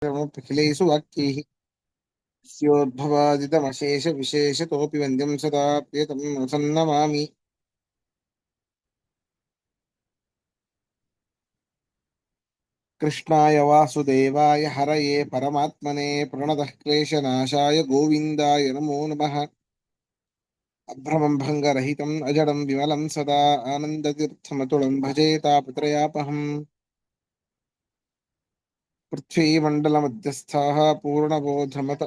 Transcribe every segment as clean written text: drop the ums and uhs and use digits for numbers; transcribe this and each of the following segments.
अखिलेषु वाक्यैः स्योद्भवादितमशेषविशेषतोऽपि वन्द्यं सदा प्रियतं सन्नमामि। कृष्णाय वासुदेवाय हरये परमात्मने प्रणतः क्लेशनाशाय गोविन्दाय नमो नमः। अभ्रमं भङ्गरहितम् अजडं विमलं सदा आनन्दतीर्थमतुलं भजे तापत्रयापहम्। पृथ्वीमण्डलमध्यस्थाः पूर्णबोधमत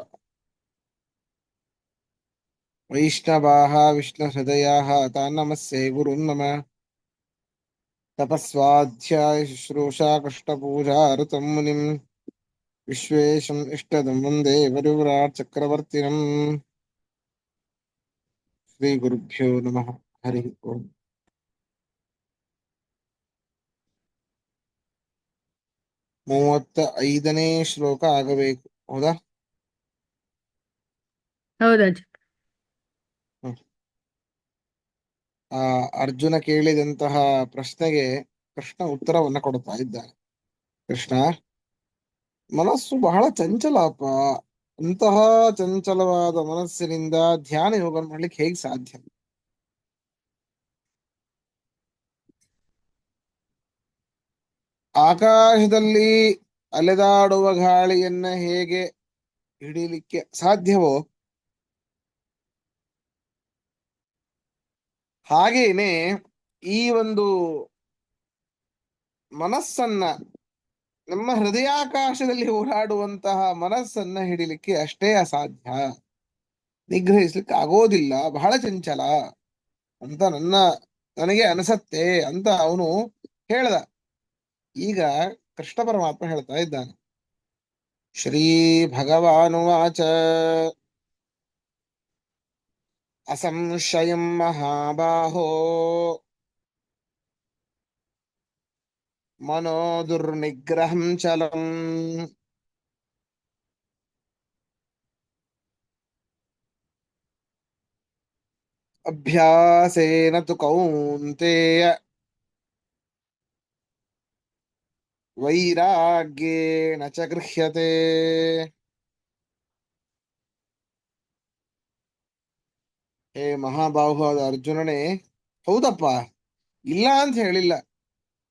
वैष्णवाः विष्णुहृदयाः तान् नमस्ये गुरुन् मम। तपस्वाध्याय शुश्रूषा कृष्णपूजा ऋतं मुनिम् विश्वेशम् इष्टदं वन्दे वरिव्राट् चक्रवर्तिनम्। श्रीगुरुभ्यो नमः। हरिः ओम्। 35ನೇ ಶ್ಲೋಕ ಆಗಬೇಕು, ಹೌದಾ? ಹೌದಜ್ಜ. ಹ್ಮ್. ಆ ಅರ್ಜುನ ಕೇಳಿದಂತಹ ಪ್ರಶ್ನೆಗೆ ಕೃಷ್ಣ ಉತ್ತರವನ್ನ ಕೊಡ್ತಾ ಇದ್ದಾನೆ. ಕೃಷ್ಣ, ಮನಸ್ಸು ಬಹಳ ಚಂಚಲ ಅಪ್ಪ. ಅಂತಹ ಚಂಚಲವಾದ ಮನಸ್ಸಿನಿಂದ ಧ್ಯಾನ ಯೋಗ ಮಾಡ್ಲಿಕ್ಕೆ ಹೇಗೆ ಸಾಧ್ಯ? ಆಕಾಶದಲ್ಲಿ ಅಲೆದಾಡುವ ಗಾಳಿಯನ್ನ ಹೇಗೆ ಹಿಡಿಲಿಕ್ಕೆ ಸಾಧ್ಯವೋ ಹಾಗೇನೆ ಈ ಒಂದು ಮನಸ್ಸನ್ನ, ನಮ್ಮ ಹೃದಯಾಕಾಶದಲ್ಲಿ ಓಡಾಡುವಂತಹ ಮನಸ್ಸನ್ನ ಹಿಡಿಲಿಕ್ಕೆ ಅಷ್ಟೇ ಅಸಾಧ್ಯ, ನಿಗ್ರಹಿಸ್ಲಿಕ್ಕೆ ಆಗೋದಿಲ್ಲ, ಬಹಳ ಚಂಚಲ ಅಂತ ನನಗೆ ಅನಿಸತ್ತೆ ಅಂತ ಅವನು ಹೇಳ್ದ. ಈಗ ಕೃಷ್ಣ ಪರಮಾತ್ಮ ಹೇಳ್ತಾ ಇದ್ದಾನೆ. ಶ್ರೀ ಭಗವಾನುವಾಚ ಅಸಂಶಯಂ ಮಹಾಬಾಹೋ ಮನೋ ದುರ್ನಿಗ್ರಹಂ ಚಲಂ ಅಭ್ಯಾಸೇನ ತು ಕೌಂತೇಯ ವೈರಾಗ್ಯೇಣ ಚ ಗೃಹ್ಯತೆ. ಹೇ ಮಹಾಬಾಹುವಾದ ಅರ್ಜುನನೇ, ಹೌದಪ್ಪ, ಇಲ್ಲ ಅಂತ ಹೇಳಿಲ್ಲ.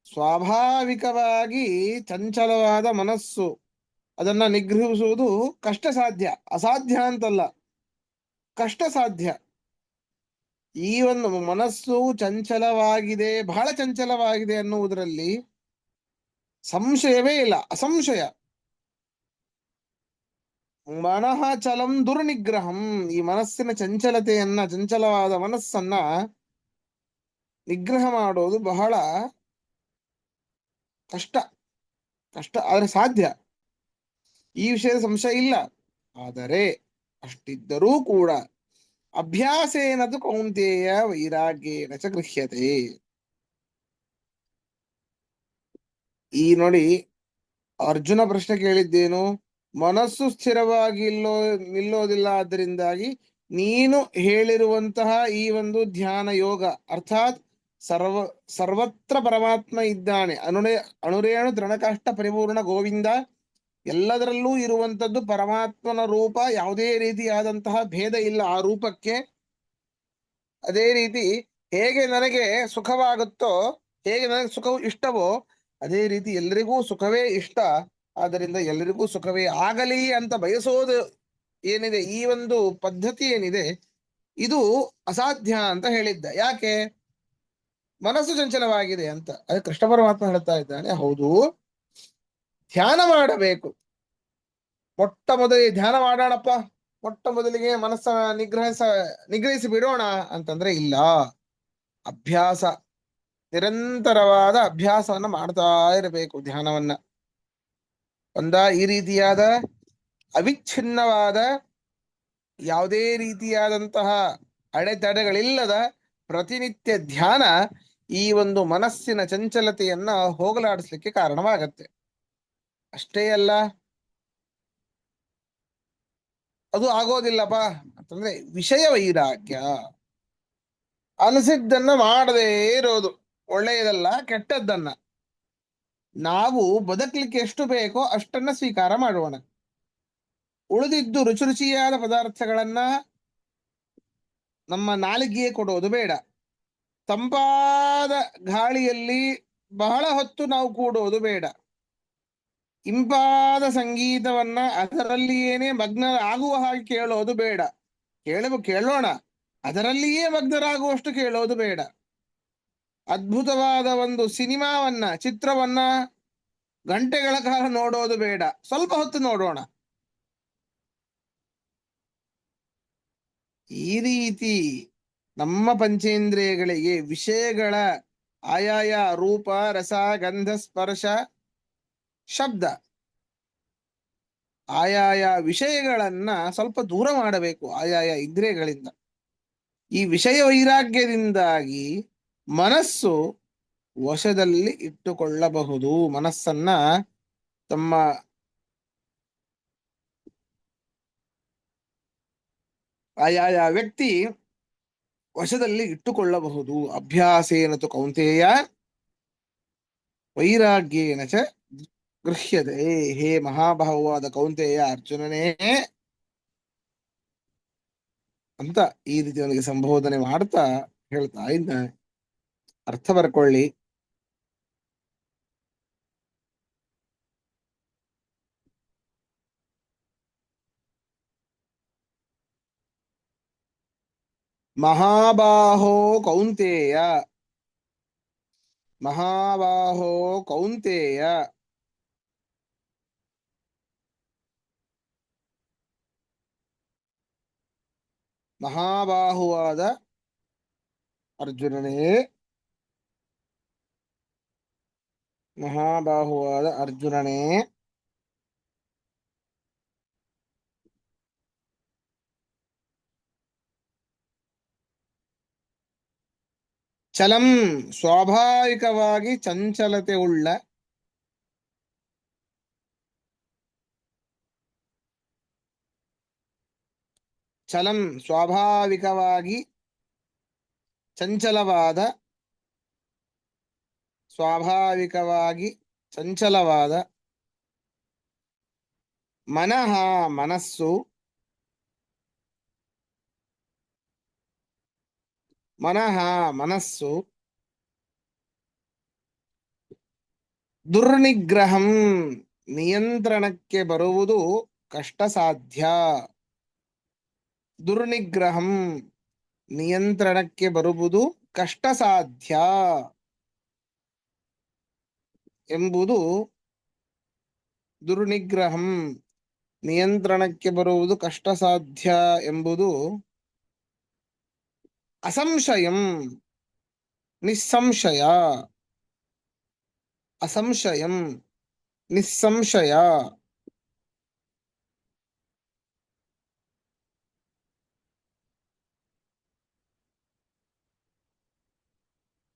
ಸ್ವಾಭಾವಿಕವಾಗಿ ಚಂಚಲವಾದ ಮನಸ್ಸು, ಅದನ್ನ ನಿಗ್ರಹಿಸುವುದು ಕಷ್ಟ ಸಾಧ್ಯ, ಅಸಾಧ್ಯ ಅಂತಲ್ಲ, ಕಷ್ಟ ಸಾಧ್ಯ. ಈ ಒಂದು ಮನಸ್ಸು ಚಂಚಲವಾಗಿದೆ, ಬಹಳ ಚಂಚಲವಾಗಿದೆ ಅನ್ನುವುದರಲ್ಲಿ ಸಂಶಯವೇ ಇಲ್ಲ, ಅಸಂಶಯ. ಮನಃ ಚಲಂ ದುರ್ನಿಗ್ರಹಂ, ಈ ಮನಸ್ಸಿನ ಚಂಚಲತೆಯನ್ನ, ಚಂಚಲವಾದ ಮನಸ್ಸನ್ನ ನಿಗ್ರಹ ಮಾಡೋದು ಬಹಳ ಕಷ್ಟ, ಕಷ್ಟ ಆದ್ರೆ ಸಾಧ್ಯ, ಈ ವಿಷಯದ ಸಂಶಯ ಇಲ್ಲ. ಆದರೆ ಅಷ್ಟಿದ್ದರೂ ಕೂಡ ಅಭ್ಯಾಸೇನದು ಕೌಂತೇಯ ವೈರಾಗ್ಯೇನ ಚ ಗೃಹ್ಯತೆ. ಈ ನೋಡಿ, ಅರ್ಜುನ ಪ್ರಶ್ನೆ ಕೇಳಿದ್ದೇನು? ಮನಸ್ಸು ಸ್ಥಿರವಾಗಿ ನಿಲ್ಲೋದಿಲ್ಲ, ಆದ್ದರಿಂದಾಗಿ ನೀನು ಹೇಳಿರುವಂತಹ ಈ ಒಂದು ಧ್ಯಾನ ಯೋಗ, ಅರ್ಥಾತ್ ಸರ್ವತ್ರ ಪರಮಾತ್ಮ ಇದ್ದಾನೆ, ಅಣುರೇಣು ತೃಣಕಾಷ್ಟ ಪರಿಪೂರ್ಣ ಗೋವಿಂದ, ಎಲ್ಲದರಲ್ಲೂ ಇರುವಂತದ್ದು ಪರಮಾತ್ಮನ ರೂಪ, ಯಾವುದೇ ರೀತಿಯಾದಂತಹ ಭೇದ ಇಲ್ಲ ಆ ರೂಪಕ್ಕೆ. ಅದೇ ರೀತಿ ಹೇಗೆ ನನಗೆ ಸುಖವಾಗುತ್ತೋ, ಹೇಗೆ ನನಗೆ ಸುಖವು ಇಷ್ಟವೋ, ಅದೇ ರೀತಿ ಎಲ್ಲರಿಗೂ ಸುಖವೇ ಇಷ್ಟ. ಆದ್ದರಿಂದ ಎಲ್ಲರಿಗೂ ಸುಖವೇ ಆಗಲಿ ಅಂತ ಬಯಸೋದು ಏನಿದೆ, ಈ ಒಂದು ಪದ್ಧತಿ ಏನಿದೆ, ಇದು ಅಸಾಧ್ಯ ಅಂತ ಹೇಳಿದ್ದ. ಯಾಕೆ? ಮನಸ್ಸು ಚಂಚಲವಾಗಿದೆ ಅಂತ. ಅದೇ ಕೃಷ್ಣ ಪರಮಾತ್ಮ ಹೇಳ್ತಾ ಇದ್ದಾನೆ, ಹೌದು, ಧ್ಯಾನ ಮಾಡಬೇಕು. ಮೊಟ್ಟ ಮೊದಲಿಗೆ ಧ್ಯಾನ ಮಾಡೋಣಪ್ಪ, ಮೊಟ್ಟ ಮೊದಲಿಗೆ ಮನಸ್ಸ ನಿಗ್ರಹಿಸಿ ಬಿಡೋಣ ಅಂತಂದ್ರೆ ಇಲ್ಲ. ಅಭ್ಯಾಸ, ನಿರಂತರವಾದ ಅಭ್ಯಾಸವನ್ನ ಮಾಡ್ತಾ ಇರಬೇಕು ಧ್ಯಾನವನ್ನ. ಈ ರೀತಿಯಾದ ಅವಿಚ್ಛಿನ್ನವಾದ, ಯಾವುದೇ ರೀತಿಯಾದಂತಹ ಅಡೆತಡೆಗಳಿಲ್ಲದ ಪ್ರತಿನಿತ್ಯ ಧ್ಯಾನ ಈ ಒಂದು ಮನಸ್ಸಿನ ಚಂಚಲತೆಯನ್ನ ಹೋಗಲಾಡಿಸ್ಲಿಕ್ಕೆ ಕಾರಣವಾಗತ್ತೆ. ಅಷ್ಟೇ ಅಲ್ಲ, ಅದು ಆಗೋದಿಲ್ಲಪ್ಪ ಅಂತಂದ್ರೆ ವಿಷಯ ವೈರಾಗ್ಯ, ಅನಿಸಿದ್ದನ್ನ ಮಾಡದೇ ಇರೋದು, ಒಳ್ಳೆಯದಲ್ಲ ಕೆಟ್ಟದ್ದನ್ನ. ನಾವು ಬದುಕಲಿಕ್ಕೆ ಎಷ್ಟು ಬೇಕೋ ಅಷ್ಟನ್ನ ಸ್ವೀಕಾರ ಮಾಡೋಣ. ಉಳಿದಿದ್ದು ರುಚಿ ರುಚಿಯಾದ ಪದಾರ್ಥಗಳನ್ನ ನಮ್ಮ ನಾಲಿಗೆಗೆ ಕೊಡೋದು ಬೇಡ. ತಂಪಾದ ಗಾಳಿಯಲ್ಲಿ ಬಹಳ ಹೊತ್ತು ನಾವು ಕೂಡೋದು ಬೇಡ. ಇಂಪಾದ ಸಂಗೀತವನ್ನ ಅದರಲ್ಲಿಯೇನೆ ಮಗ್ನ ಆಗುವ ಹಾಗೆ ಕೇಳೋದು ಬೇಡ. ಕೇಳೋಣ, ಅದರಲ್ಲಿಯೇ ಮಗ್ನರಾಗುವಷ್ಟು ಕೇಳೋದು ಬೇಡ. ಅದ್ಭುತವಾದ ಒಂದು ಸಿನಿಮಾವನ್ನ, ಚಿತ್ರವನ್ನ ಗಂಟೆಗಳ ಕಾಲ ನೋಡೋದು ಬೇಡ. ಸ್ವಲ್ಪ ಹೊತ್ತು ನೋಡೋಣ. ಈ ರೀತಿ ನಮ್ಮ ಪಂಚೇಂದ್ರಿಯಗಳಿಗೆ ವಿಷಯಗಳ ಆಯಾಯ ರೂಪ, ರಸ, ಗಂಧ, ಸ್ಪರ್ಶ, ಶಬ್ದ ಆಯಾಯ ವಿಷಯಗಳನ್ನ ಸ್ವಲ್ಪ ದೂರ ಮಾಡಬೇಕು ಆಯಾಯ ಇಂದ್ರಿಯಗಳಿಂದ. ಈ ವಿಷಯ ವೈರಾಗ್ಯದಿಂದಾಗಿ ಮನಸ್ಸು ವಶದಲ್ಲಿ ಇಟ್ಟುಕೊಳ್ಳಬಹುದು. ಮನಸ್ಸನ್ನ ತಮ್ಮ ಆಯಾಯ ವ್ಯಕ್ತಿ ವಶದಲ್ಲಿ ಇಟ್ಟುಕೊಳ್ಳಬಹುದು. ಅಭ್ಯಾಸೇನ ತು ಕೌಂತೆಯ ವೈರಾಗ್ಯೇನ ಚ ಗೃಹ್ಯತೆ. ಹೇ ಮಹಾಭಾವವಾದ ಕೌಂತೆಯ ಅರ್ಜುನನೇ ಅಂತ ಈ ರೀತಿ ಅವನಿಗೆ ಸಂಬೋಧನೆ ಮಾಡ್ತಾ ಹೇಳ್ತಾ ಇದ್ದಾನೆ. ಅರ್ಥ ಬರ್ಕೊಳ್ಳಿ. ಮಹಾಬಾಹೋ ಕೌಂತೆಯ, ಮಹಾಬಾಹೋ ಕೌಂತೆಯ, ಮಹಾಬಾಹುವಾದ ಅರ್ಜುನನೇ, ಮಹಾಬಾಹುವಾದ ಅರ್ಜುನನೇ, ಚಲಂ ಸ್ವಾಭಾವಿಕವಾಗಿ ಚಂಚಲತೆ ಉಳ್ಳ, ಚಲಂ ಸ್ವಾಭಾವಿಕವಾಗಿ ಚಂಚಲವಾದ, ಸ್ವಾಭಾವಿಕವಾಗಿ ಚಂಚಲವಾದ ಮನಃ ಮನಸ್ಸು, ಮನಃ ಮನಸ್ಸು ದುರ್ನಿಗ್ರಹಂ ನಿಯಂತ್ರಣಕ್ಕೆ ಬರುವುದು ಕಷ್ಟ ಸಾಧ್ಯ. ದುರ್ನಿಗ್ರಹಂ ನಿಯಂತ್ರಣಕ್ಕೆ ಬರುವುದು ಕಷ್ಟ ಸಾಧ್ಯ ಎಂಬುದು, ದುರ್ನಿಗ್ರಹಂ ನಿಯಂತ್ರಣಕ್ಕೆ ಬರುವುದು ಕಷ್ಟ ಸಾಧ್ಯ ಎಂಬುದು ಅಸಂಶಯಂ ನಿಸ್ಸಂಶಯ, ಅಸಂಶಯಂ ನಿಸ್ಸಂಶಯ.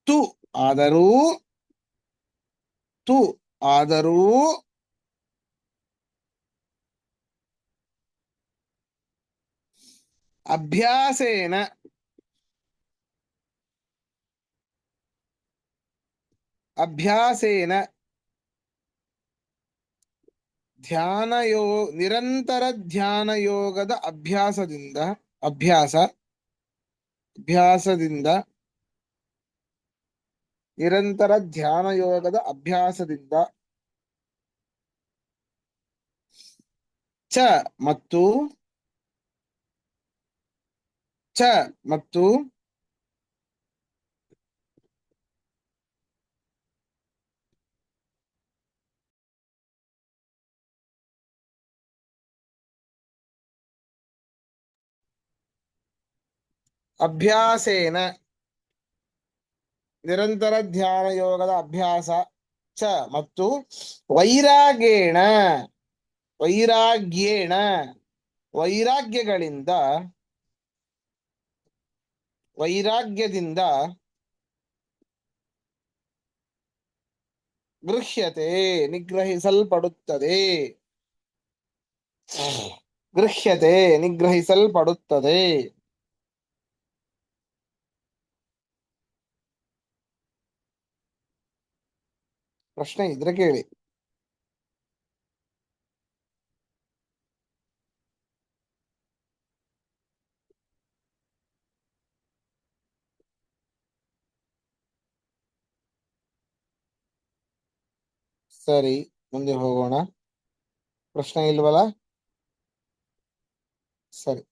ತು ಆದರೂ, ತು ಆದರೂ ಅಭ್ಯಾಸೇನ, ಅಭ್ಯಾಸೇನ ನಿರಂತರ ಧ್ಯಾನ ಯೋಗದ ಅಭ್ಯಾಸದಿಂದ, ಅಭ್ಯಾಸದಿಂದ ನಿರಂತರ ಧ್ಯಾನ ಯೋಗದ ಅಭ್ಯಾಸದಿಂದ ಚ ಮತ್ತು, ಚ ಮತ್ತು ಅಭ್ಯಾಸೇನ ನಿರಂತರ ಧ್ಯಾನ ಯೋಗದ ಅಭ್ಯಾಸ ಚ ಮತ್ತು ವೈರಾಗೇಣ, ವೈರಾಗ್ಯೇಣ ವೈರಾಗ್ಯಗಳಿಂದ, ವೈರಾಗ್ಯದಿಂದ ಗೃಹ್ಯತೆ ನಿಗ್ರಹಿಸಲ್ಪಡುತ್ತದೆ, ಗೃಹ್ಯತೆ ನಿಗ್ರಹಿಸಲ್ಪಡುತ್ತದೆ. ಪ್ರಶ್ನೆ ಇದ್ರೆ ಕೇಳಿ. ಸರಿ, ಮುಂದೆ ಹೋಗೋಣ. ಪ್ರಶ್ನೆ ಇಲ್ವಲ್ಲ? ಸರಿ.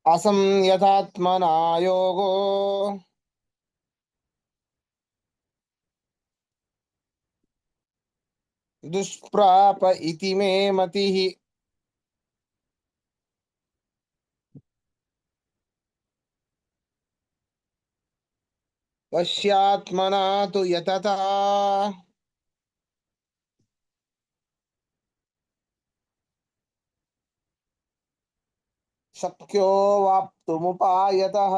असंयतात्मना योगो दुष्प्राप इति मे मतिः। वश्यात्मना तु यतता शक्यो वाप्तुमुपायतः.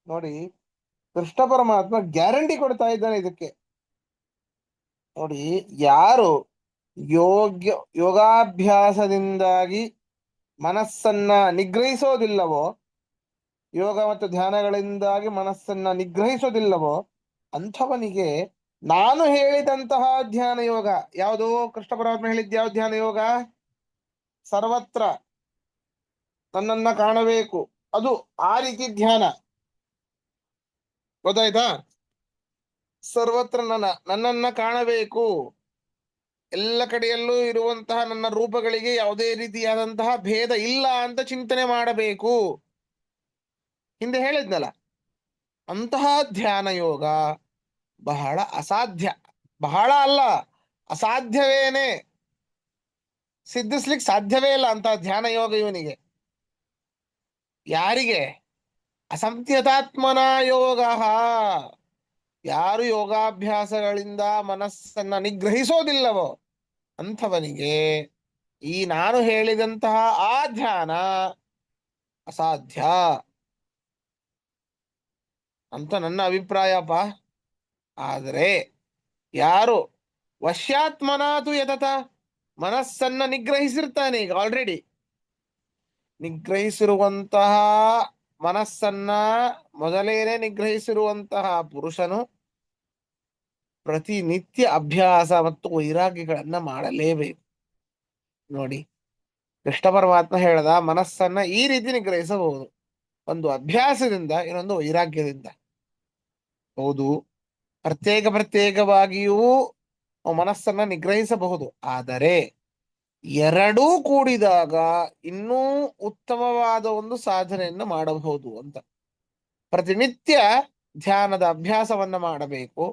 ನೋಡಿ, ಕೃಷ್ಣ ಪರಮಾತ್ಮ ಗ್ಯಾರಂಟಿ ಕೊಡ್ತಾ ಇದ್ದಾನೆ ಇದಕ್ಕೆ. ನೋಡಿ, ಯಾರು ಯೋಗ್ಯ ಯೋಗಾಭ್ಯಾಸದಿಂದಾಗಿ ಮನಸ್ಸನ್ನ ನಿಗ್ರಹಿಸೋದಿಲ್ಲವೋ, ಯೋಗ ಮತ್ತು ಧ್ಯಾನಗಳಿಂದಾಗಿ ಮನಸ್ಸನ್ನ ನಿಗ್ರಹಿಸೋದಿಲ್ಲವೋ, ಅಂಥವನಿಗೆ ನಾನು ಹೇಳಿದಂತಹ ಧ್ಯಾನ ಯೋಗ ಯಾವುದು, ಕೃಷ್ಣ ಪರಮಾತ್ಮ ಹೇಳಿದ್ದ ಯಾವ ಧ್ಯಾನ ಯೋಗ? ಸರ್ವತ್ರ ನನ್ನನ್ನ ಕಾಣಬೇಕು, ಅದು ಆ ರೀತಿ ಧ್ಯಾನ. ಗೊತ್ತಾಯ್ತಾ? ಸರ್ವತ್ರ ನನ್ನನ್ನ ಕಾಣಬೇಕು, ಎಲ್ಲ ಕಡೆಯಲ್ಲೂ ಇರುವಂತಹ ನನ್ನ ರೂಪಗಳಿಗೆ ಯಾವುದೇ ರೀತಿಯಾದಂತಹ ಭೇದ ಇಲ್ಲ ಅಂತ ಚಿಂತನೆ ಮಾಡಬೇಕು. ಹಿಂದೆ ಹೇಳಿದ್ನಲ್ಲ, ಅಂತಹ ಧ್ಯಾನ ಯೋಗ ಬಹಳ ಅಸಾಧ್ಯ. ಬಹಳ ಅಲ್ಲ, ಅಸಾಧ್ಯವೇನೆ. ಸಿದ್ಧಿಸ್ಲಿಕ್ಕೆ ಸಾಧ್ಯವೇ ಇಲ್ಲ ಅಂತ ಧ್ಯಾನ ಯೋಗ ಇವನಿಗೆ. ಯಾರಿಗೆ? ಅಸಂತ್ಯತಾತ್ಮನ ಯೋಗ. ಯಾರು ಯೋಗಾಭ್ಯಾಸಗಳಿಂದ ಮನಸ್ಸನ್ನ ನಿಗ್ರಹಿಸೋದಿಲ್ಲವೋ ಅಂಥವನಿಗೆ ಈ ನಾನು ಹೇಳಿದಂತಹ ಆ ಧ್ಯಾನ ಅಸಾಧ್ಯ ಅಂತ ನನ್ನ ಅಭಿಪ್ರಾಯಪ್ಪ. ಆದರೆ ಯಾರು ವಶ್ಯಾತ್ಮನಾತು ಯತತ, ಮನಸ್ಸನ್ನ ನಿಗ್ರಹಿಸಿರ್ತಾನೆ, ಈಗ ಆಲ್ರೆಡಿ ನಿಗ್ರಹಿಸಿರುವಂತಹ ಮನಸ್ಸನ್ನ ಮೊದಲೇನೆ ನಿಗ್ರಹಿಸಿರುವಂತಹ ಪುರುಷನು ಪ್ರತಿನಿತ್ಯ ಅಭ್ಯಾಸ ಮತ್ತು ವೈರಾಗ್ಯಗಳನ್ನ ಮಾಡಲೇಬೇಕು. ನೋಡಿ, ಕೃಷ್ಣ ಪರಮಾತ್ಮ ಹೇಳ್ದ ಮನಸ್ಸನ್ನ ಈ ರೀತಿ ನಿಗ್ರಹಿಸಬಹುದು, ಒಂದು ಅಭ್ಯಾಸದಿಂದ, ಇನ್ನೊಂದು ವೈರಾಗ್ಯದಿಂದ. ಹೌದು, ಪ್ರತ್ಯೇಕವಾಗಿಯೂ ಮನಸ್ಸನ್ನ ನಿಗ್ರಹಿಸಬಹುದು. ಆದರೆ ಎರಡೂ ಕೂಡಿದಾಗ ಇನ್ನೂ ಉತ್ತಮವಾದ ಒಂದು ಸಾಧನೆಯನ್ನು ಮಾಡಬಹುದು ಅಂತ. ಪ್ರತಿನಿತ್ಯ ಧ್ಯಾನದ ಅಭ್ಯಾಸವನ್ನ ಮಾಡಬೇಕು,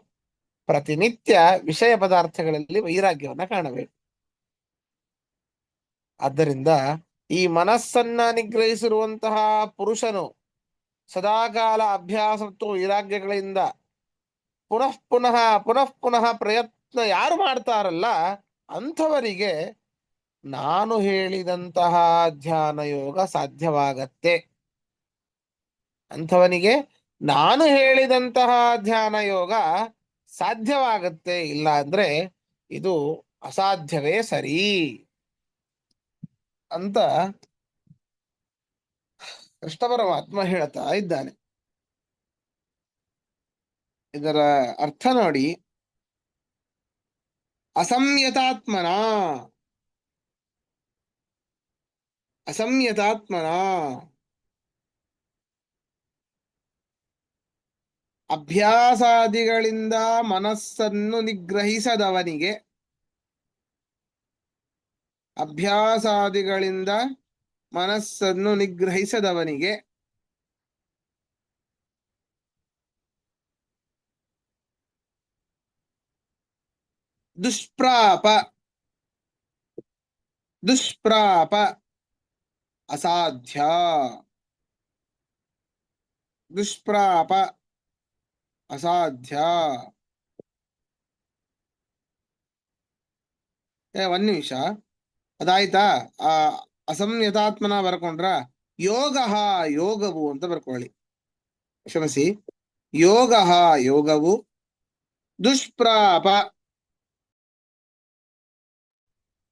ಪ್ರತಿನಿತ್ಯ ವಿಷಯ ಪದಾರ್ಥಗಳಲ್ಲಿ ವೈರಾಗ್ಯವನ್ನ ಕಾಣಬೇಕು. ಆದ್ದರಿಂದ ಈ ಮನಸ್ಸನ್ನ ನಿಗ್ರಹಿಸಿರುವಂತಹ ಪುರುಷನು ಸದಾಕಾಲ ಅಭ್ಯಾಸ ಮತ್ತು ವೈರಾಗ್ಯಗಳಿಂದ ಪುನಃ ಪುನಃ ಪುನಃ ಪುನಃ ಪ್ರಯತ್ನ ಯಾರು ಮಾಡ್ತಾರಲ್ಲ, ಅಂಥವರಿಗೆ ನಾನು ಹೇಳಿದಂತಹ ಧ್ಯಾನ ಯೋಗ ಸಾಧ್ಯವಾಗತ್ತೆ. ಅಂಥವನಿಗೆ ನಾನು ಹೇಳಿದಂತಹ ಧ್ಯಾನ ಯೋಗ ಸಾಧ್ಯವಾಗತ್ತೆ. ಇಲ್ಲ ಅಂದ್ರೆ ಇದು ಅಸಾಧ್ಯವೇ ಸರಿ ಅಂತ ಕೃಷ್ಣ ಪರಮಾತ್ಮ ಹೇಳ್ತಾ ಇದ್ದಾನೆ. ಇದರ ಅರ್ಥ ನೋಡಿ, ಅಸಂಯತಾತ್ಮನ ಅಸಂಯತಾತ್ಮನ ಅಭ್ಯಾಸಾದಿಗಳಿಂದ ಮನಸ್ಸನ್ನು ನಿಗ್ರಹಿಸದವನಿಗೆ, ಅಭ್ಯಾಸಾದಿಗಳಿಂದ ಮನಸ್ಸನ್ನು ನಿಗ್ರಹಿಸದವನಿಗೆ ದುಷ್ಪ್ರಾಪ ದುಷ್ಪ್ರಾಪ ಅಸಾಧ್ಯ, ದುಷ್ಪ್ರಾಪ ಅಸಾಧ್ಯ. ಒಂದ್ ನಿಮಿಷ, ಅದಾಯ್ತಾ? ಅಸಂಯತಾತ್ಮನ ಬರ್ಕೊಂಡ್ರ ಯೋಗ ಯೋಗವು ಅಂತ ಬರ್ಕೊಳ್ಳಿ. ಕ್ಷಮಿಸಿ, ಯೋಗ ಯೋಗವು ದುಷ್ಪ್ರಾಪ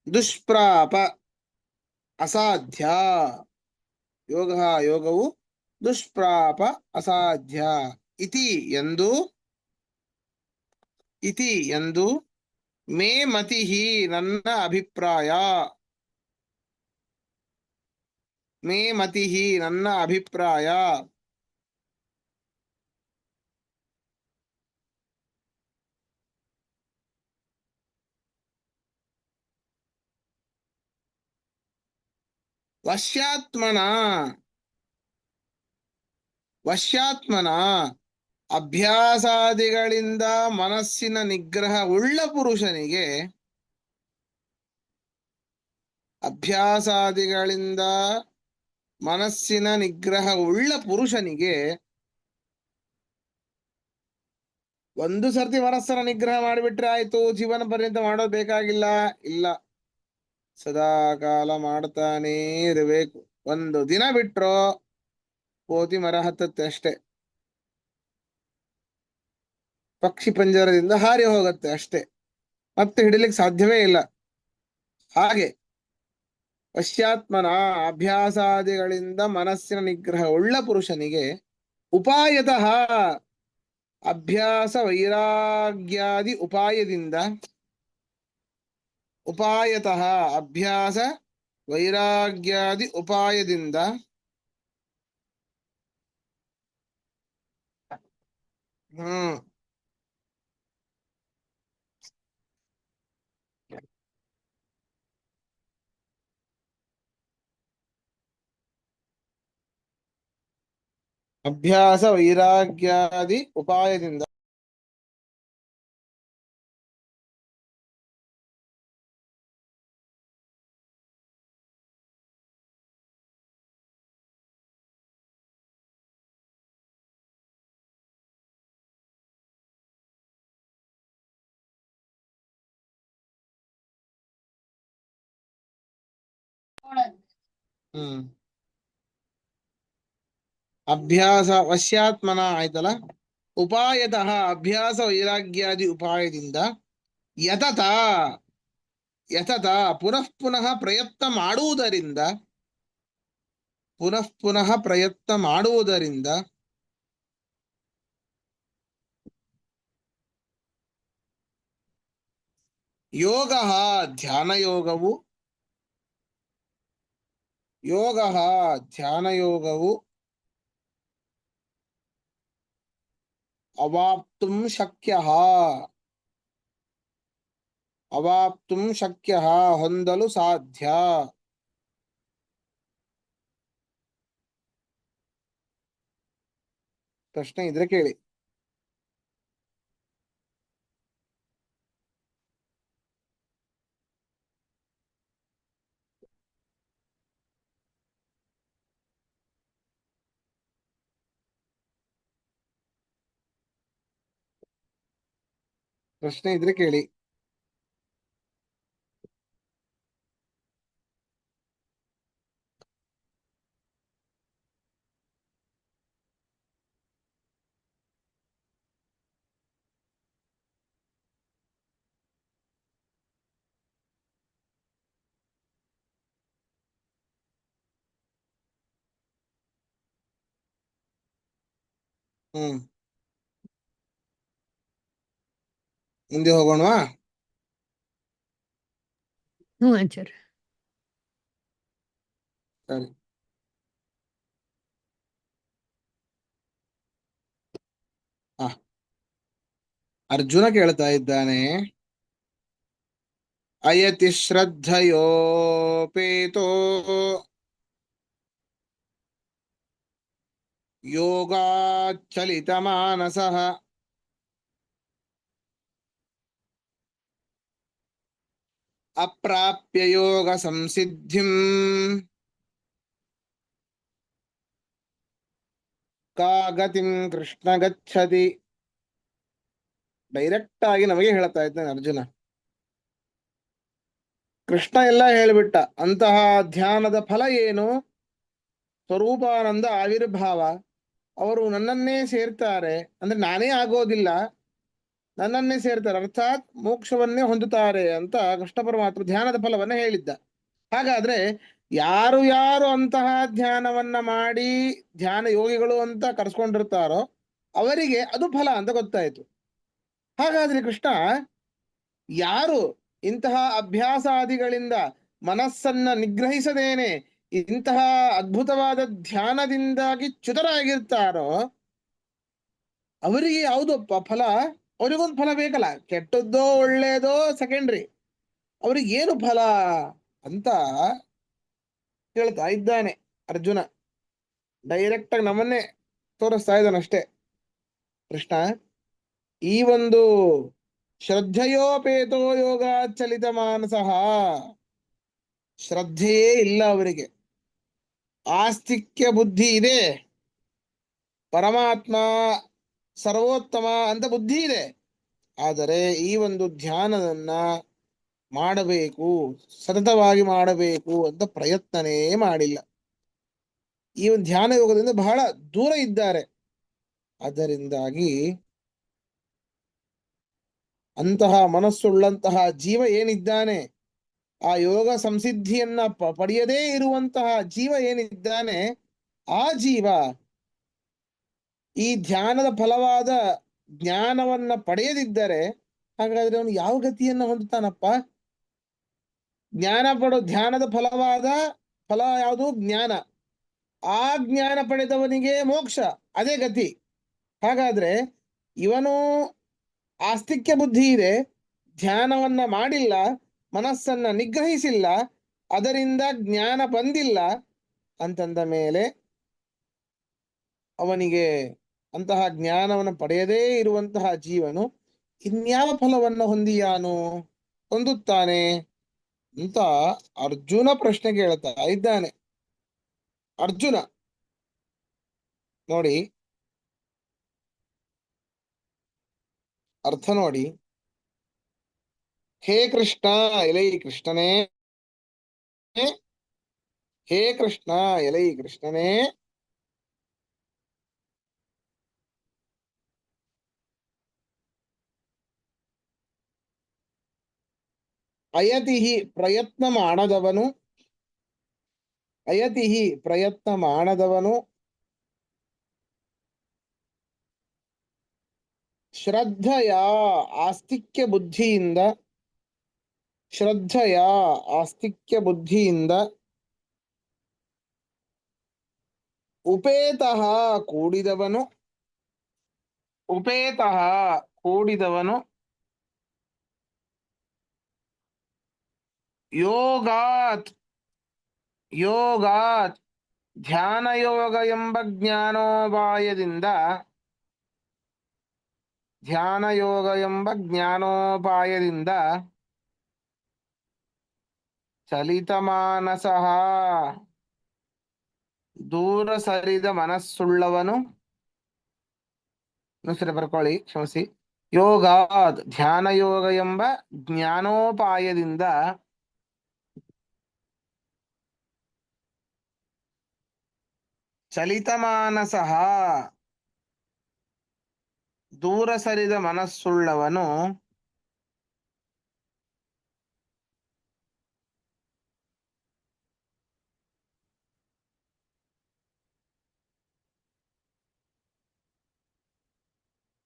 ದುಷ್ಪ್ರಾಪ ಅಸಾಧ್ಯ. ಯೋಗ ಯೋಗವು ದುಷ್ಪ್ರಾಪ ಅಸಾಧ್ಯ ಇತಿ ಎಂದು ಮೇ ಮತಿ ನನ್ನ ಅಭಿಪ್ರಾಯ. ಮೇ ಮತಿ ನನ್ನ ಅಭಿಪ್ರಾಯ. ವಶ್ಯಾತ್ಮನ ಅಭ್ಯಾಸಾದಿಗಳಿಂದ ಮನಸ್ಸಿನ ನಿಗ್ರಹ ಉಳ್ಳ ಪುರುಷನಿಗೆ ಮನಸ್ಸಿನ ನಿಗ್ರಹ ಉಳ್ಳ ಪುರುಷನಿಗೆ ಒಂದು ಸರ್ತಿ ಮನಸ್ಸನ್ನ ನಿಗ್ರಹ ಮಾಡಿಬಿಟ್ರೆ ಆಯ್ತು, ಜೀವನ ಪರ್ಯಂತ ಮಾಡೋದು ಬೇಕಾಗಿಲ್ಲ. ಇಲ್ಲ, ಸದಾ ಕಾಲ ಮಾಡ್ತಾನೇ ಇರಬೇಕು. ಒಂದು ದಿನ ಬಿಟ್ರೋ ಕೋತಿ ಮರ ಹತ್ತತ್ತೆ ಅಷ್ಟೇ, ಪಕ್ಷಿ ಪಂಜರದಿಂದ ಹಾರಿ ಹೋಗುತ್ತೆ ಅಷ್ಟೇ, ಮತ್ತೆ ಹಿಡಿಲಿಕ್ಕೆ ಸಾಧ್ಯವೇ ಇಲ್ಲ. ಹಾಗೆ ಪಶ್ಚಾತ್ಮನ ಅಭ್ಯಾಸಾದಿಗಳಿಂದ ಮನಸ್ಸಿನ ನಿಗ್ರಹ ಉಳ್ಳ ಪುರುಷನಿಗೆ ಉಪಾಯತಃ ಅಭ್ಯಾಸ ವೈರಾಗ್ಯಾದಿ ಉಪಾಯದಿಂದ ಅಭ್ಯಾಸ ವೈರಾಗ್ಯಾದಿ ಉಪಾಯದಿಂದ ಅಭ್ಯಾಸ ವೈರಾಗ್ಯಾದಿ ಉಪಾಯದಿಂದ ಅಭ್ಯಾಸ ವಶ್ಯಾತ್ಮನ ಆಯ್ತಲ್ಲ, ಉಪಾಯತಃ ಅಭ್ಯಾಸ ವೈರಾಗ್ಯಾದಿ ಉಪಾಯದಿಂದ ಯತತ ಪುನಃ ಪುನಃ ಪ್ರಯತ್ನ ಮಾಡುವುದರಿಂದ ಯೋಗ ಧ್ಯಾನಯೋಗವು ಅವಾಪ್ತುಂ ಶಕ್ಯ ಹೊಂದಲು ಸಾಧ್ಯ. ಪ್ರಶ್ನೆ ಇದ್ರೆ ಕೇಳಿ. ಪ್ರಶ್ನೆ ಇದ್ರೆ ಕೇಳಿ. ಮುಂದೆ ಹೋಗೋಣವಾ? ಆಚಾರ್ಯ. ಸರಿ. ಅರ್ಜುನ ಕೇಳ್ತಾ ಇದ್ದಾನೆ, ಅಯತಿ ಶ್ರದ್ಧಯೋಪೇತೋ ಯೋಗಾಚಲಿತ ಮಾನಸಃ ಅಪ್ರಾಪ್ಯ ಯೋಗ ಸಂಸಿದ್ಧಿಂ ಕಾ ಗತಿಂ ಕೃಷ್ಣ ಗಚ್ಚತಿ. ಡೈರೆಕ್ಟ್ ಆಗಿ ನಮಗೆ ಹೇಳ್ತಾ ಇದ್ದಾನೆ ಅರ್ಜುನ. ಕೃಷ್ಣ ಎಲ್ಲ ಹೇಳಿಬಿಟ್ಟ. ಅಂತಹ ಧ್ಯಾನದ ಫಲ ಏನು? ಸ್ವರೂಪಾನಂದ ಆವಿರ್ಭಾವ. ಅವರು ನನ್ನನ್ನೇ ಸೇರ್ತಾರೆ, ಅಂದ್ರೆ ನಾನೇ ಆಗೋದಿಲ್ಲ, ನನ್ನನ್ನೇ ಸೇರ್ತಾರೆ, ಅರ್ಥಾತ್ ಮೋಕ್ಷವನ್ನೇ ಹೊಂದುತ್ತಾರೆ ಅಂತ ಕೃಷ್ಣ ಪರಮಾತ್ಮ ಧ್ಯಾನದ ಫಲವನ್ನ ಹೇಳಿದ್ದ. ಹಾಗಾದ್ರೆ ಯಾರು ಯಾರು ಅಂತಹ ಧ್ಯಾನವನ್ನ ಮಾಡಿ ಧ್ಯಾನ ಯೋಗಿಗಳು ಅಂತ ಕರೆಸ್ಕೊಂಡಿರ್ತಾರೋ ಅವರಿಗೆ ಅದು ಫಲ ಅಂತ ಗೊತ್ತಾಯ್ತು. ಹಾಗಾದ್ರೆ ಕೃಷ್ಣ ಯಾರು ಇಂತಹ ಅಭ್ಯಾಸಾದಿಗಳಿಂದ ಮನಸ್ಸನ್ನ ನಿಗ್ರಹಿಸದೇನೆ ಇಂತಹ ಅದ್ಭುತವಾದ ಧ್ಯಾನದಿಂದಾಗಿ ಚ್ಯುತರಾಗಿರ್ತಾರೋ ಅವರಿಗೆ ಯಾವುದು ಫಲ? ಅವರಿಗೊಂದು ಫಲ ಬೇಕಲ್ಲ, ಕೆಟ್ಟದ್ದೋ ಒಳ್ಳೇದೋ ಸೆಕೆಂಡ್ರಿ, ಅವ್ರಿಗೆ ಏನು ಫಲ ಅಂತ ಕೇಳ್ತಾ ಇದ್ದಾನೆ ಅರ್ಜುನ. ಡೈರೆಕ್ಟ್ ಆಗಿ ನಮ್ಮನ್ನೇ ತೋರಿಸ್ತಾ ಇದ್ದಾನಷ್ಟೇ ಕೃಷ್ಣ. ಈ ಒಂದು ಶ್ರದ್ಧೆಯೋಪೇತೋ ಯೋಗ ಚಲಿತ ಮಾನಸಃ, ಶ್ರದ್ಧೆಯೇ ಇಲ್ಲ ಅವರಿಗೆ. ಆಸ್ತಿಕ್ಯ ಬುದ್ಧಿ ಇದೆ, ಪರಮಾತ್ಮ ಸರ್ವೋತ್ತಮ ಅಂತ ಬುದ್ಧಿ ಇದೆ, ಆದರೆ ಈ ಒಂದು ಧ್ಯಾನವನ್ನ ಮಾಡಬೇಕು, ಸತತವಾಗಿ ಮಾಡಬೇಕು ಅಂತ ಪ್ರಯತ್ನನೇ ಮಾಡಿಲ್ಲ. ಈ ಒಂದು ಧ್ಯಾನ ಯೋಗದಿಂದ ಬಹಳ ದೂರ ಇದ್ದಾರೆ. ಅದರಿಂದಾಗಿ ಅಂತಹ ಮನಸ್ಸುಳ್ಳಂತಹ ಜೀವ ಏನಿದ್ದಾನೆ, ಆ ಯೋಗ ಸಂಸಿದ್ಧಿಯನ್ನ ಪಡೆಯದೇ ಇರುವಂತಹ ಜೀವ ಏನಿದ್ದಾನೆ, ಆ ಜೀವ ಈ ಧ್ಯಾನದ ಫಲವಾದ ಜ್ಞಾನವನ್ನ ಪಡೆಯದಿದ್ದರೆ ಹಾಗಾದ್ರೆ ಅವನು ಯಾವ ಗತಿಯನ್ನ ಹೊಂದುತ್ತಾನಪ್ಪ? ಧ್ಯಾನದ ಫಲವಾದ ಫಲ ಯಾವುದು? ಜ್ಞಾನ. ಆ ಜ್ಞಾನ ಪಡೆದವನಿಗೆ ಮೋಕ್ಷ, ಅದೇ ಗತಿ. ಹಾಗಾದ್ರೆ ಇವನು ಆಸ್ತಿಕ್ಯ ಬುದ್ಧಿ ಇದೆ, ಧ್ಯಾನವನ್ನ ಮಾಡಿಲ್ಲ, ಮನಸ್ಸನ್ನ ನಿಗ್ರಹಿಸಿಲ್ಲ, ಅದರಿಂದ ಜ್ಞಾನ ಬಂದಿಲ್ಲ ಅಂತಂದ ಮೇಲೆ ಅವನಿಗೆ ಅಂತಹ ಜ್ಞಾನವನ್ನು ಪಡೆಯದೇ ಇರುವಂತಹ ಜೀವನು ಇನ್ಯಾವ ಫಲವನ್ನು ಹೊಂದುತ್ತಾನೆ ಅಂತ ಅರ್ಜುನ ಪ್ರಶ್ನೆ ಕೇಳ್ತಾ ಇದ್ದಾನೆ. ಅರ್ಜುನ ನೋಡಿ, ಅರ್ಥ ನೋಡಿ. ಹೇ ಕೃಷ್ಣ, ಎಲೈ ಕೃಷ್ಣನೇ, ಹೇ ಕೃಷ್ಣ, ಎಲೈ ಕೃಷ್ಣನೇ, ಅಯತಿ ಪ್ರಯತ್ನ ಮಾಡದವನು, ಅಯತಿ ಪ್ರಯತ್ನ ಮಾಡದವನು, ಶ್ರದ್ಧೆಯ ಆಸ್ತಿಕ್ಯ ಬುದ್ಧಿಯಿಂದ, ಶ್ರದ್ಧೆಯ ಆಸ್ತಿಕ್ಯ ಬುದ್ಧಿಯಿಂದ ಉಪೇತಃ ಕೂಡಿದವನು, ಉಪೇತಃ ಕೂಡಿದವನು, ಯೋಗಾತ್, ಯೋಗಾತ್ ಧ್ಯಾನ ಯೋಗ ಎಂಬ ಜ್ಞಾನೋಪಾಯದಿಂದ, ಧ್ಯಾನ ಯೋಗ ಎಂಬ ಜ್ಞಾನೋಪಾಯದಿಂದ ಚಲಿತ ಮಾನಸಃ, ದೂರ ಸರಿದ ಮನಸ್ಸುಳ್ಳವನು, ಸರಿ ಬರ್ಕೊಳ್ಳಿ, ಕ್ಷಮಿಸಿ. ಯೋಗ ಧ್ಯಾನ ಯೋಗ ಎಂಬ ಜ್ಞಾನೋಪಾಯದಿಂದ ಚಲಿತ ಮಾನಸಃ, ದೂರ ಸರಿದ ಮನಸ್ಸುಳ್ಳವನು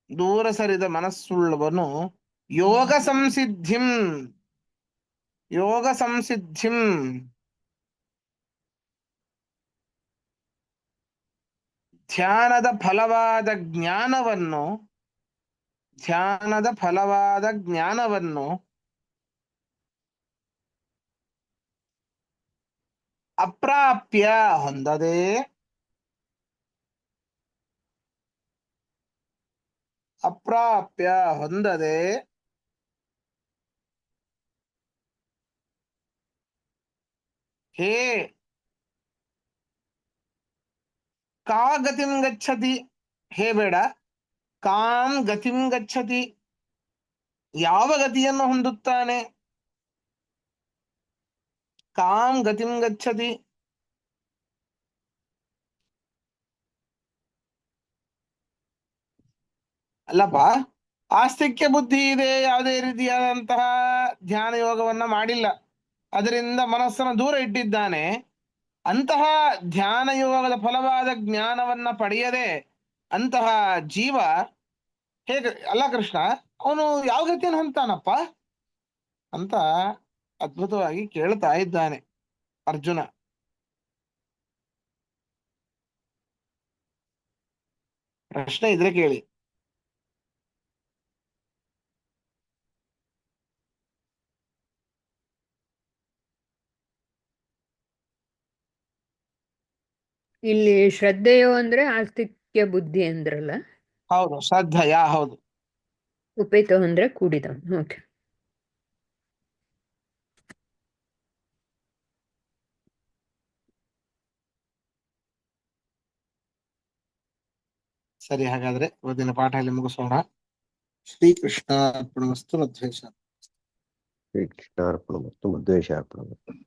ದೂರ ಸರಿದ ಮನಸ್ಸುಳ್ಳವನು ಯೋಗ ಸಂಸಿದ್ಧಿಂ, ಯೋಗ ಸಂಸಿದ್ಧಿಂ ಧ್ಯಾನದ ಫಲವಾದ ಜ್ಞಾನವನ್ನು, ಧ್ಯಾನದ ಫಲವಾದ ಜ್ಞಾನವನ್ನು ಅಪ್ರಾಪ್ಯ ಹೊಂದದೆ, ಅಪ್ರಾಪ್ಯ ಹೊಂದದೆ ಹೇ ಕಾ ಗತಿಂ ಗಚ್ಚತಿ, ಹೇ ಬೇಡ, ಕಾಂ ಗತಿಂ ಗಚ್ಚತಿ ಯಾವ ಗತಿಯನ್ನು ಹೊಂದುತ್ತಾನೆ? ಕಾಂ ಗತಿಂ ಗಚ್ಚತಿ. ಅಲ್ಲಪ್ಪ, ಆಸ್ತಿಕ್ಯ ಬುದ್ಧಿ ಇದೆ, ಯಾವುದೇ ರೀತಿಯಾದಂತಹ ಧ್ಯಾನ ಯೋಗವನ್ನ ಮಾಡಿಲ್ಲ, ಅದರಿಂದ ಮನಸ್ಸನ್ನು ದೂರ ಇಟ್ಟಿದ್ದಾನೆ. ಅಂತಹ ಧ್ಯಾನ ಯೋಗದ ಫಲವಾದ ಜ್ಞಾನವನ್ನ ಪಡೆಯದೆ ಅಂತಹ ಜೀವ ಹೇಗೆ ಅಲ್ಲ ಕೃಷ್ಣ, ಅವನು ಯಾವ ಗತಿಯನ್ನು ಹೊಂದ್ತಾನಪ್ಪ ಅಂತ ಅದ್ಭುತವಾಗಿ ಕೇಳ್ತಾ ಇದ್ದಾನೆ ಅರ್ಜುನ. ಪ್ರಶ್ನೆ ಇದ್ರೆ ಕೇಳಿ. ಇಲ್ಲಿ ಶ್ರದ್ಧೆಯೋ ಅಂದ್ರೆ ಆಸ್ತಿಕ್ಯ ಬುದ್ಧಿ ಅಂದ್ರಲ್ಲ. ಹೌದು, ಶ್ರದ್ಧೆಯ, ಹೌದು. ಉಪೇತ ಅಂದ್ರೆ ಕೂಡಿದ. ಓಕೆ. ಸರಿ, ಹಾಗಾದ್ರೆ ಇವತ್ತಿನ ಪಾಠ ಇಲ್ಲಿ ಮುಗಿಸೋಣ. ಶ್ರೀಕೃಷ್ಣ ಅರ್ಪಣಮಸ್ತು. ಮಧ್ವೇಶ. ಶ್ರೀಕೃಷ್ಣಾರ್ಪಣಮಸ್ತು. ಮಧ್ವೇಷಾರ್ಪಣಮಸ್ತು.